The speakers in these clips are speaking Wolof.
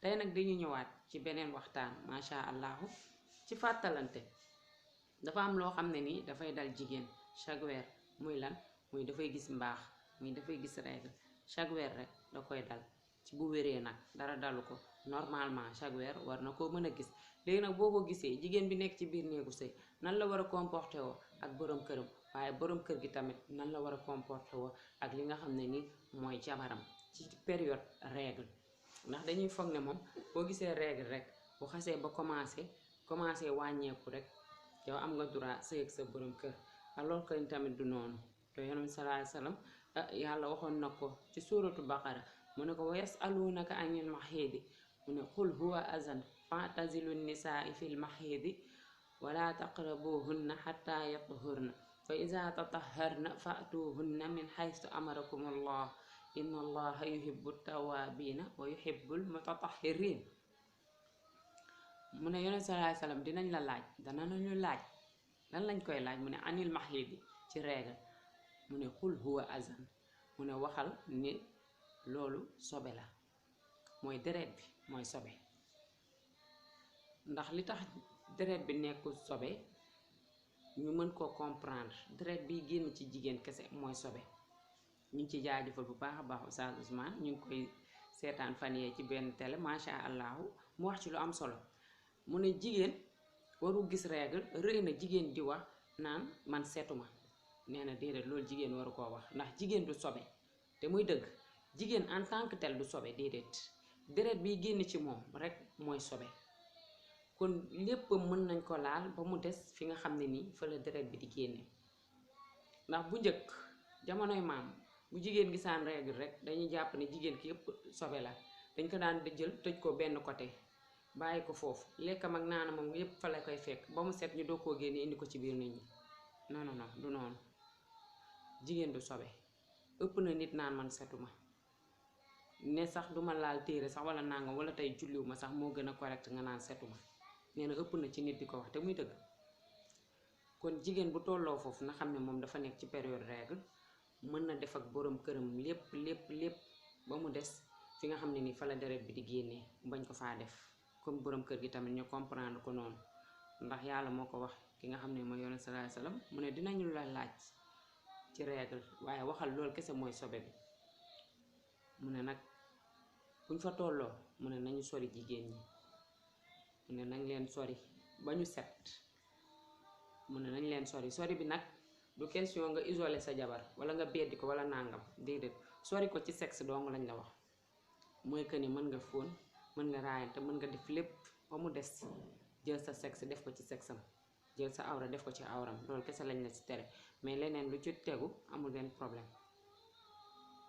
tey nag dañu ñëwaat ci beneen waxtaan macha allahu ci fàttalante. dafa am loo xam ne nii dafay dal jigéen chaque weer muy lan muy dafay gis mbaax muy dafay gis règle chaque weer rek da koy dal ci bu wéree nag dara dalu ko normalement chaque weer war na koo mën a gis. léegi nag boo ko gisee jigéen bi nekk ci biir néegu sëy nan la war a comporté woo ak borom këram waaye borom kër gi tamit nan la war a comporté woo ak li nga xam ne ni mooy jabaram ci période règle. ndax dañuy foog ne moom boo gisee règle rek bu xasee ba commencé wàññeeku rek yow am nga droit sëy ak sa borom kër alors que tamit du noonu. te yonent sallallahu alayhi wasallam yàlla waxoon na ko ci suuratu baqara mu ne ko wa yasalunaka anil maxiidi mu ne qul huwa azan fa'tazilu nisaa fil maxiidi wala taqrabuhunna xatta yatuhurna fa iza tatahharna fa'tuhunna min xaysu amarakum allah inna allaha yuhibbu tawabina wa yuhibbul mutatahhirin. mu ne yonent sallallahu alayhi wasallam dinañ la laaj danañu laaj lan lañ koy laaj mu ne anil maxiidi ci règle mu ne xul huwa azan mu ne waxal ni loolu sobe la mooy deret bi mooy sobe. ndax li tax deret bi nekkul sobe ñu mën koo comprendre deret bi génn ci jigéen kese mooy sobe. ñu ngi ci jaajëfal bu baax a baax Oustaz Ousmane ñu ngi koy seetaan fan yee ci benn télé macha allahu mu wax ci lu am solo. mu ne jigéen waru gis règle rëy na jigéen di wax naan man seetuma. nee na déedéet loolu jigéen waru koo wax ndax jigéen du sobe te muy dëgg jigéen en tant que tel du sobe déedéet deret bi génn ci moom rek mooy sobe. kon lépp mën nañ ko laal ba mu des fi nga xam ne nii fa la deret bi di génne. ndax bu njëkk jamonoy maam bu jigéen gisaan règle rek dañuy jàpp ne jigéen ki yëpp sobe la dañ ko daan jël tëj ko benn côté bàyyi ko foofu lekkam ak naana moom yëpp fa la koy fekk ba mu set ñu doo koo génne indi ko ci biir nit ñi. non non non du noonu jigéen du sobe. ëpp na nit naan man setuma ne sax duma laal téere sax wala nangam wala tey julliw ma sax moo gën a correct nga naan setuma. nee na ëpp na ci nit di ko wax te muy dëgg. kon jigéen bu tolloo foofu na xam ne moom dafa nekk ci période règle mën na def ak borom këram lépp ba mu des fi nga xam ne ni fa la deret bi di génnee bañ ko faa def. comme borom kër gi tamit ñu comprendre ko noonu ndax yàlla moo ko wax ki nga xam ne mooy yonent sallallahu alayhi wasallam mu ne dinañu la laaj ci règle waaye waxal loolu kese mooy sobe bi. mu ne nag buñ fa tolloo mu ne nañu sori jigéen ñi mu ne nañ leen sori ba ñu set. mu ne nañ leen sori bi nag du question nga isolé sa jabar wala nga beddi ko wala nangam déedéet sori ko ci sexe dong lañ la wax. mooy que ni mën nga fóon mën nga raayante mën nga def lépp ba mu des jël sa sexe def ko ci sexam jël sa awra def ko ci awram loolu kese lañ la ci tere mais leneen lu ci tegu amul benn problème.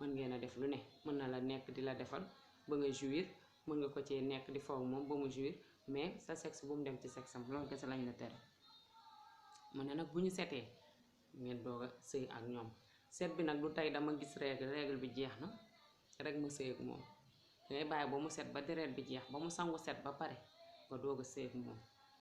mën ngeen a def lu ne mën na la nekk di la defal ba nga jouir mën nga ko cee nekk di faw moom ba mu jouir mais sa sexe bu mu dem ci sexam loolu kese lañ la tere. mu ne nag bu ñu setee ngeen doog a sëy ak ñoom. seet bi nag du tey dama gis règle bi jeex na rek ma sëy ak moom dangay bàyyi ba mu set ba deret bi jeex ba mu sangu set ba pare nga doog a sëy ak moom.